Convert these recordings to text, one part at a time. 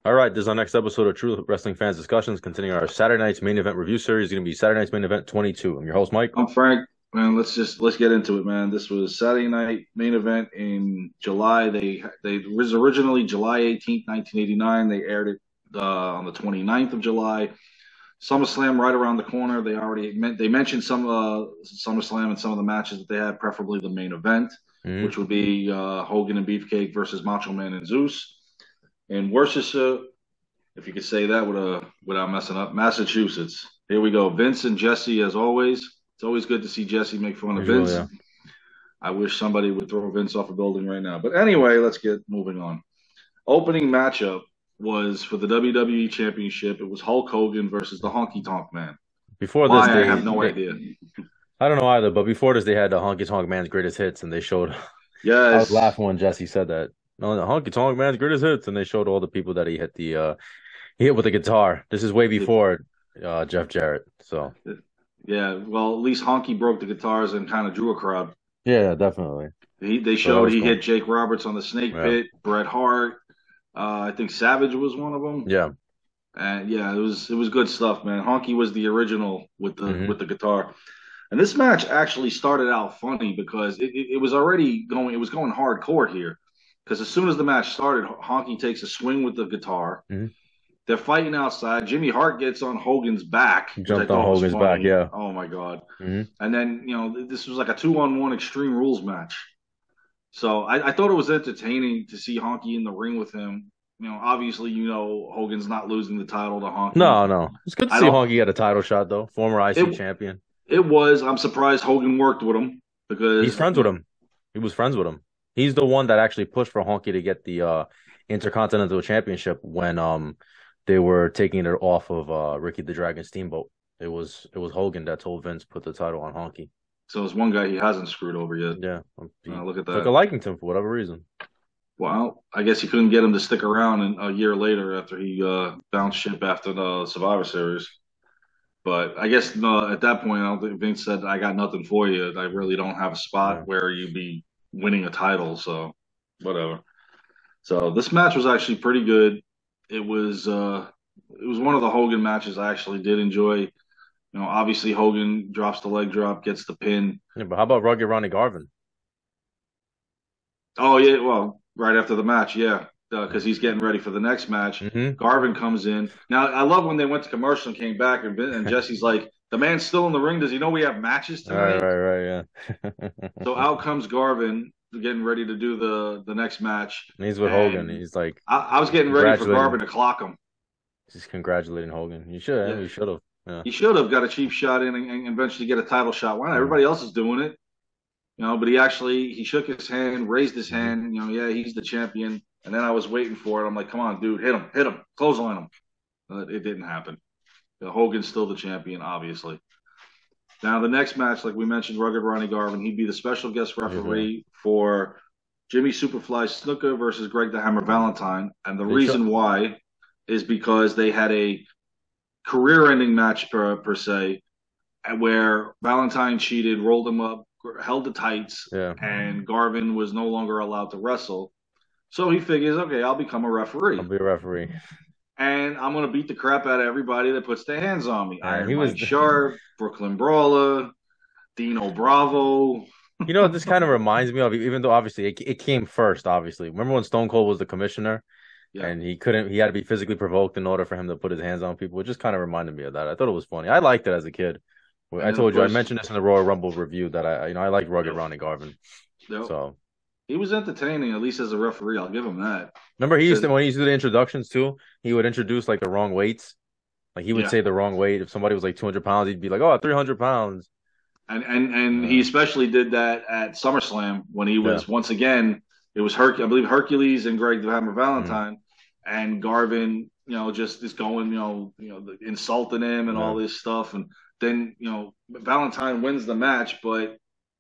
All right, this is our next episode of True Wrestling Fans Discussions, continuing our Saturday night's main event review series. It's going to be Saturday night's main event 22. I'm your host, Mike. I'm Frank. Man, let's get into it, man. This was Saturday night main event in July. They was originally July 18th, 1989. They aired it on the 29th of July. SummerSlam right around the corner. They mentioned some SummerSlam and some of the matches that they had, preferably the main event, Hmm. which would be Hogan and Beefcake versus Macho Man and Zeus in Worcester, if you could say that without messing up, Massachusetts. Here we go. Vince and Jesse, as always. It's always good to see Jesse make fun of Usually, Vince. yeah. I wish somebody would throw Vince off a building right now. But anyway, let's get moving on. Opening matchup was for the WWE Championship. It was Hulk Hogan versus the Honky Tonk Man. Before this, Why, I have no idea. I don't know either, but before this, they had the Honky Tonk Man's greatest hits, and they showed. I was Yes. laughing when Jesse said that. No, the Honky Tonk Man's greatest hits, and they showed all the people that he hit with the guitar. This is way before Jeff Jarrett. So Yeah. Well, at least Honky broke the guitars and kind of drew a crowd. yeah, definitely. They So that showed was he cool. hit Jake Roberts on the snake Yeah, pit, Bret Hart. I think Savage was one of them. yeah. And yeah, it was good stuff, man. Honky was the original with the Hmm. with the guitar. And this match actually started out funny because it was already going. It was going hardcore here. Because as soon as the match started, Honky takes a swing with the guitar. Hmm. They're fighting outside. Jimmy Hart gets on Hogan's back, which I Jumped on thought was Hogan's back. funny. Yeah. Oh my god! Hmm. And then this was like a 2-on-1 Extreme Rules match. So I thought it was entertaining to see Honky in the ring with him. Obviously, Hogan's not losing the title to Honky. No, no. It's good to I see don't. Honky get a title shot though. Former IC It champion. it was. I'm surprised Hogan worked with him He's because friends with him. He was friends with him. He's the one that actually pushed for Honky to get the Intercontinental Championship when they were taking it off of Ricky the Dragon Steamboat. It was Hogan that told Vince put the title on Honky. so it's one guy he hasn't screwed over yet. Yeah, he Look at took a that. liking to him for whatever reason. Well, I guess he couldn't get him to stick around a year later after he bounced ship after the Survivor Series. But I guess at that point, I don't think Vince said, "I got nothing for you. I really don't have a spot Yeah. where you'd be winning a title." So whatever. So this match was actually pretty good. It was uh, it was one of the Hogan matches I actually did enjoy. Obviously Hogan drops the leg drop, gets the pin. Yeah, but how about Rugged Ronnie Garvin? Oh yeah, well, right after the match, yeah, because he's getting ready for the next match. Mm-hmm. Garvin comes in. Now I love when they went to commercial and came back, and Jesse's like, "The man's still in the ring. Does he know we have matches Right, tonight?" right, right, yeah. So out comes Garvin, getting ready to do the next match, And he's with Hogan. and He's like I was he's getting ready for Garvin congratulating to clock him. he's congratulating Hogan. You should, yeah, Yeah, you should have. Yeah. he should have got a cheap shot in and eventually get a title shot. Why not? Mm-hmm. Everybody else is doing it. But he shook his hand, raised his Mm-hmm. hand. Yeah, he's the champion. And then I was waiting for it. I'm like, come on, dude, hit him, clothesline him. It didn't happen. Hogan's still the champion, obviously. Now the next match, like we mentioned, Rugged Ronnie Garvin, he'd be the special guest Usually. referee for Jimmy Superfly Snuka versus Greg the Hammer Valentine. And the They show. reason why is because they had a career-ending match per se, where Valentine cheated, rolled him up, held the tights, Yeah, and Garvin was no longer allowed to wrestle. So he figures, okay, I'll become a I'll referee, be a referee. and I'm gonna beat the crap out of everybody that puts their hands on me. And Iron he was, Mike Sharp, Brooklyn Brawler, Dino Bravo. this kind of reminds me of, even though obviously it came first, obviously. Remember when Stone Cold was the commissioner Yeah, and he had to be physically provoked in order for him to put his hands on people? It just kind of reminded me of that. I thought it was funny. I liked it as a kid. and I then of told you, I course, mentioned this in the Royal Rumble review that I like Rugged yep, Ronnie Garvin. yep. So He was entertaining, at least as a referee. I'll give him that. remember Because when he used to do the introductions too, he would introduce like the wrong weights. Like he would yeah, say the wrong weight. If somebody was like 200 pounds, he'd be like, oh, 300 pounds. and he Uh, especially did that at SummerSlam when he yeah. was once again. It was I believe Hercules and Greg the Hammer Mm, Valentine, and Garvin, just is going, insulting him and yeah. all this stuff, and then Valentine wins the match, but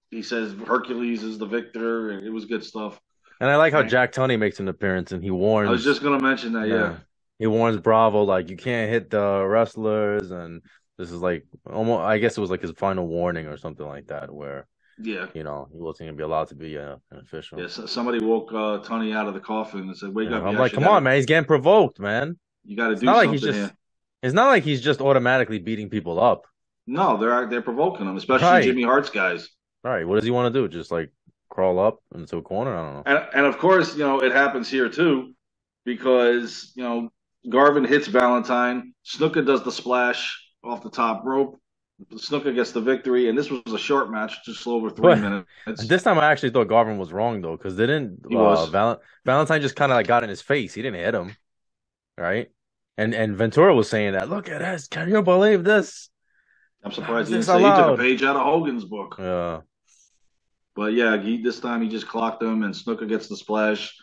he says Hercules is the victor, and it was good stuff. And I like how And Jack Tunney makes an appearance and he I was warns, just gonna mention that, yeah. yeah, he warns Bravo like you can't hit the wrestlers, and this is like almost, I guess it was like his final warning or something like that, where Yeah. He wasn't gonna be allowed to be an Yeah. official. So somebody woke Tony out of the coffin and said, "Wake Yeah, up! I'm like, come on, man, he's getting provoked, man. You got to It's do not like he's something just here." it's not like he's just automatically beating people up. No, they're provoking him, especially Right. Jimmy Hart's guys. Right. What does he want to do? Just like crawl up into a corner? I don't know. And of course, it happens here too, because Garvin hits Valentine. Snuka does the splash off the top rope. Snuka gets the victory, and this was a short match, just over three But minutes. this time I actually thought Garvin was wrong though, because didn't He was. Valentine just kind of like got in his face. He didn't hit him, right? And Ventura was saying that. Look at this. Can you believe this? I'm How surprised is he didn't this say he took a allowed? page out of Hogan's book. Yeah. But yeah, this time he just clocked him, and Snuka gets the splash,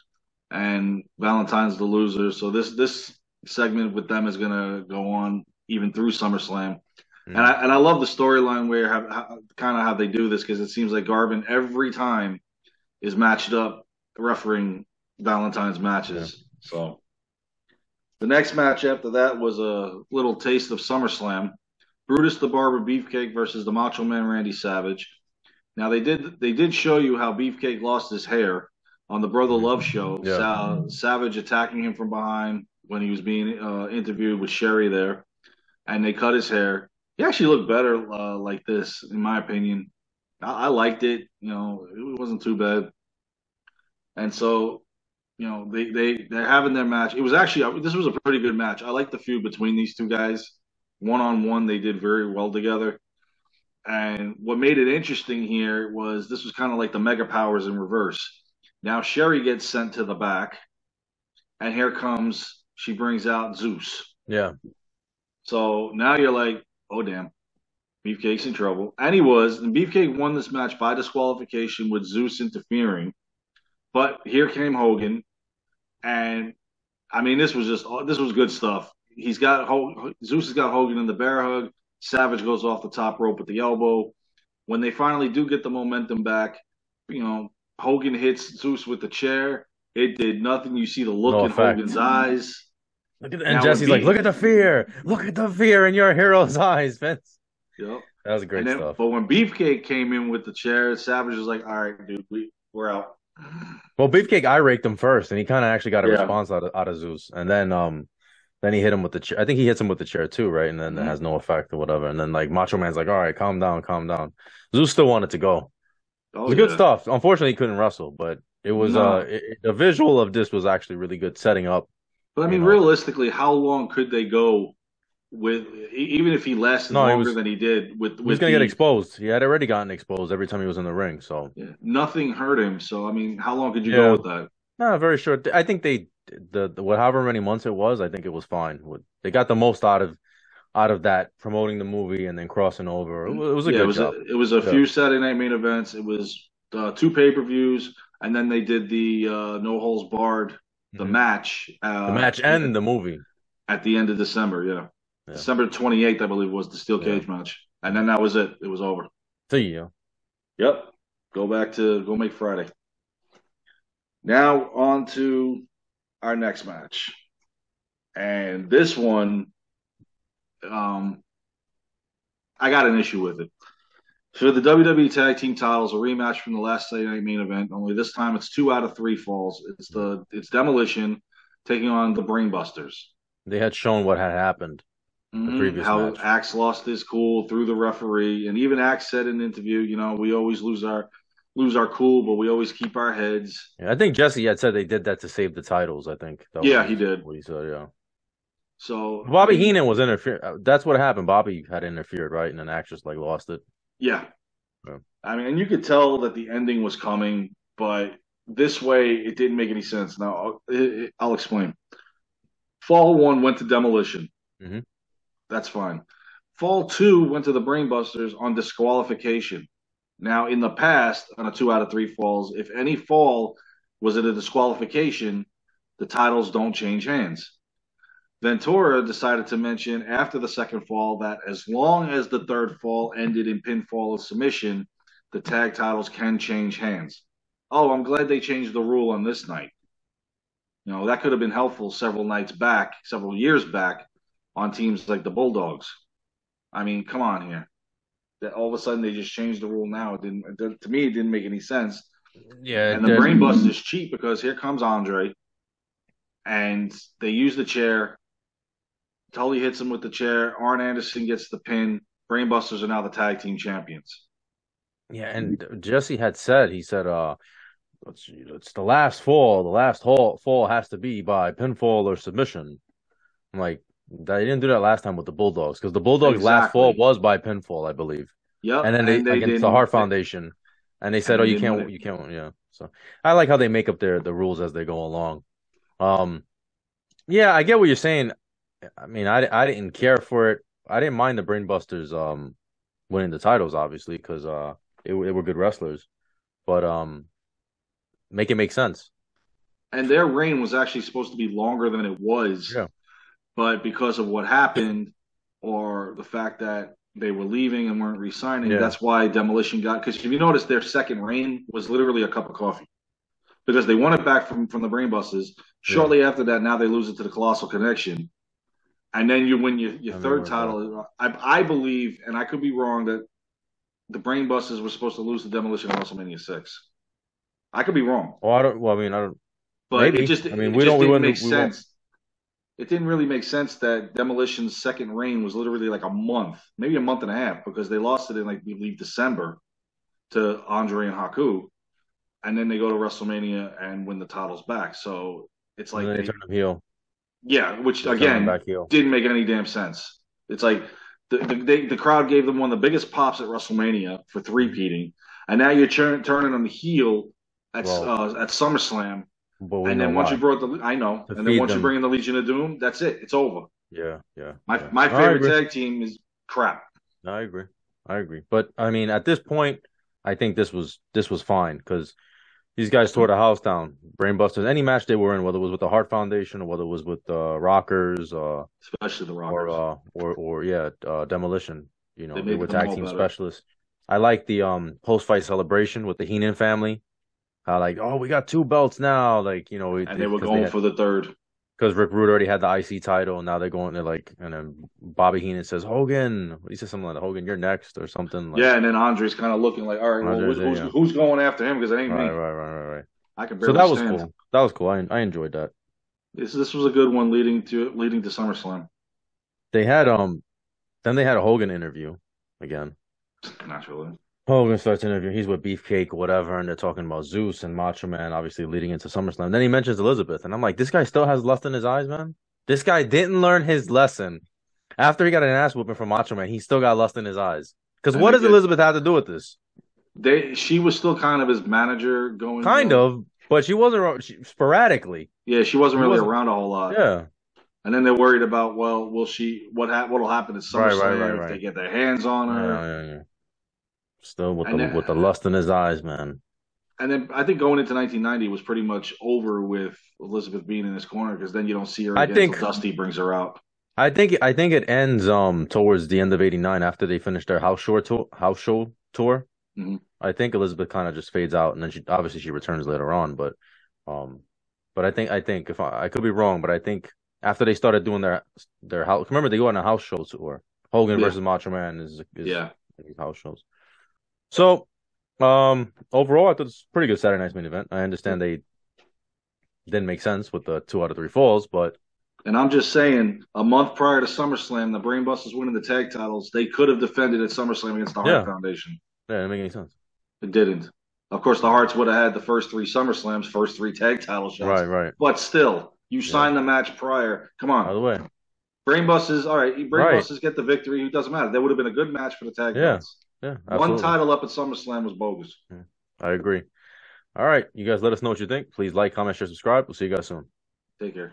and Valentine's the loser. So this segment with them is gonna go on even through SummerSlam. And Mm, I love the storyline where kind of how they do this, because it seems like Garvin every time is matched up refereeing Valentine's yeah. matches. So the next match after that was a little taste of SummerSlam. Brutus the Barber Beefcake versus the Macho Man Randy Savage. Now they did show you how Beefcake lost his hair on the Brother Mhm. Love show. Yeah. Savage attacking him from behind when he was being interviewed with Sherry there, and they cut his hair. He actually looked better like this, in my opinion. I liked it. It wasn't too bad. And so, they're having their match. It was actually this was a pretty good match. I like the feud between these two guys. One on one, they did very well together. And what made it interesting here was this was kind of like the Mega Powers in reverse. Now Sherry gets sent to the back, and here comes she brings out Zeus. Yeah. So now you're like, oh damn, Beefcake's in trouble, and he was. And Beefcake won this match by disqualification with Zeus interfering. But here came Hogan, and I mean this was good stuff. Zeus has got Hogan in the bear hug. Savage goes off the top rope with the elbow. When they finally do get the momentum back, Hogan hits Zeus with the chair. It did nothing. You see the look No in Hogan's effect. eyes. And Now when Jesse's like, B, look at the fear. Look at the fear in your hero's eyes, Vince. yep. That was And great then, stuff. but when Beefcake came in with the chair, Savage was like, "All right, dude, we're out." Well, Beefcake, I raked him first, and he kind of actually got a Yeah. response out of Zeus, and then he hit him with the chair. I think he hits him with the chair too, right? And then it Mm-hmm. has no effect or whatever. And then like Macho Man's like, all right, calm down, calm down. Zeus still wanted to go. It Oh was good yeah. stuff. Unfortunately, he couldn't wrestle, but it was No. the visual of this was actually really good, setting up. But I You mean, know, realistically, how long could they go with even if he lasted no, longer than he did he was with gonna get the exposed. He had already gotten exposed every time he was in the ring. So yeah, nothing hurt him. So I mean, how long could you go yeah, with that? no, very short. I think the however many months it was, I think it was fine. They got the most out of that promoting the movie and then crossing over. It was a Yeah, good job. it was a Yeah. few Saturday night main events. It was two pay-per-views, and then they did the no holds barred the Hmm. match The match and the movie. at the end of December. Yeah, Yeah. December 28th, I believe, was the steel Yeah. cage match, and Hmm. then that was it. It was over. See ya. Yep. Go make Friday. Now on to our next match, and this one, um, I got an issue with it. For the WWE Tag Team titles, a rematch from the last Saturday Night Main Event. Only this time, it's 2 out of 3 falls. It's Demolition taking on the Brainbusters. They had shown what had happened the previous How match. Axe lost his cool through the referee, and even Axe said in an interview, we always lose our cool, but we always keep our heads. Yeah, I think Jesse had said they did that to save the titles. I think that Yeah, he was did. what he said. Yeah. So I Bobby mean, Heenan was interfered. That's what happened. Bobby had interfered, right? And then actress like lost it. yeah, Yeah. I mean, and you could tell that the ending was coming, but this way it didn't make any sense. Now I'll explain. Fall one went to Demolition. Hmm. That's fine. Fall two went to the Brainbusters on disqualification. Now, in the past, on a 2 out of 3 falls, if any fall was at a disqualification, the titles don't change hands. Ventura decided to mention after the second fall that as long as the third fall ended in pinfall or submission, the tag titles can change hands. Oh, I'm glad they changed the rule on this night. That could have been helpful several years back on teams like the Bulldogs. I mean, come on here. that all of a sudden they just changed the rule now. To me, it didn't make any sense. Yeah, And the brainbusters is cheap because here comes Andre, and they use the chair. Tully hits him with the chair. Arn Anderson gets the pin. Brainbusters are now the tag team champions. yeah, and Jesse had said he said it's the last fall. The last fall has to be by pinfall or submission. I'm like, they didn't do that last time with the Bulldogs because the Bulldogs' last fall Exactly. was by pinfall, I believe. Yep. And then they And they against the didn't. Hart Foundation, and they And said, "Oh, they didn't win it. you can't." Yeah. So I like how they make up the rules as they go along. Um, yeah, I get what you're saying. I mean, I didn't care for it. I didn't mind the Brainbusters winning the titles, obviously, because they were good wrestlers. But make it make sense. And their reign was actually supposed to be longer than it was, Yeah. but because of what happened or the fact that they were leaving and weren't re-signing, Yeah. that's why Demolition got. Because if you notice, their second reign was literally a cup of coffee because they won it back from the Brainbusters. Yeah. Shortly after that, now they lose it to the Colossal Connection, and then you win your And they third went back. title. I believe, and I could be wrong, that the Brainbusters were supposed to lose to Demolition in WrestleMania 6. I could be wrong, Well, I don't. Well, I mean, I don't. but Maybe. I mean, it just we didn't wouldn't. make We won't. sense. It didn't really make sense that Demolition's second reign was literally like a month, maybe a month and a half, because they lost it in, like, I believe, December to Andre and Haku, and then they go to WrestleMania and win the titles back. So it's And like then they they, turned them heel. yeah, which They turned them again back heel. didn't make any damn sense. It's like the crowd gave them one of the biggest pops at WrestleMania for Mhm. three-peating, and now you're turning them heel Well, at SummerSlam. but we And know then once you why. brought the, I know, To and then feed once you them. bring in the Legion of Doom, that's it. It's over. Yeah. Yeah. My Yeah. my No, I favorite agree. tag team is crap. No, I agree. I agree. But I mean, at this point, I think this was fine because these guys tore the house down. Brainbusters, any match they were in, whether it was with the Hart Foundation or whether it was with the Rockers, Especially the Rockers. or yeah, Demolition. They They made were them tag all team better. specialists. I like the post fight celebration with the Heenan family. How like, oh, we got two belts now. Like, And they were because they going had for the third. because Rick Rude already had the IC title, and now they're going to like, and then Bobby Heenan says, Hogan, he says something like, Hogan, you're next, or something like. Yeah, and then Andre's kind of looking like, all right, well, Andre's there, yeah. who's going after him? Because it ain't Right, me. right, right, right, right. I can So barely that was stand. cool. That was cool. I enjoyed that. This was a good one leading to SummerSlam. They had then they had a Hogan interview again. Naturally. Hogan starts interviewing. He's with Beefcake or whatever, and they're talking about Zeus and Macho Man, obviously leading into SummerSlam. Then he mentions Elizabeth, and I'm like, this guy still has lust in his eyes, man. This guy didn't learn his lesson after he got an ass whooping from Macho Man. He still got lust in his eyes. Because And what does Elizabeth have to do with this? she was still kind of his manager going, Kind of, but she wasn't sporadically. yeah, she wasn't She really wasn't. around a whole lot. Yeah. And then they're worried about, well, what'll happen at Right, right, right, SummerSlam if they right. get their hands on Yeah, her. yeah, yeah. Still with And then the lust in his eyes, man. I think going into 1990 was pretty much over with Elizabeth being in his corner because then you don't see her I again until think Dusty brings her out. I think it ends towards the end of '89 after they finish their house show tour. Mm-hmm. I think Elizabeth kind of just fades out, and then she returns later on. Um, but I think if I could be wrong, but I think after they started doing their house, remember they go on a house show tour. Hogan Yeah, versus Macho Man is yeah. these house shows. So overall, I thought it's a pretty good Saturday Night's main event. I understand they didn't make sense with the 2 out of 3 falls, but And I'm just saying, a month prior to SummerSlam, the Brainbusters winning the tag titles, they could have defended at SummerSlam against the Hart yeah, Foundation. yeah, it didn't make any sense. It didn't. Of course, the Hearts would have had the first three SummerSlams, first three tag title shots. Right, right. But still, you Yeah. signed the match prior. Come By on. the way, Brainbusters, all right, right. Brainbusters get the victory. It doesn't matter. That would have been a good match for the tag Yeah, belts. yeah, One absolutely. title up at SummerSlam was bogus. Yeah, I agree. All right, you guys let us know what you think. Please like, comment, share, subscribe. We'll see you guys soon. Take care.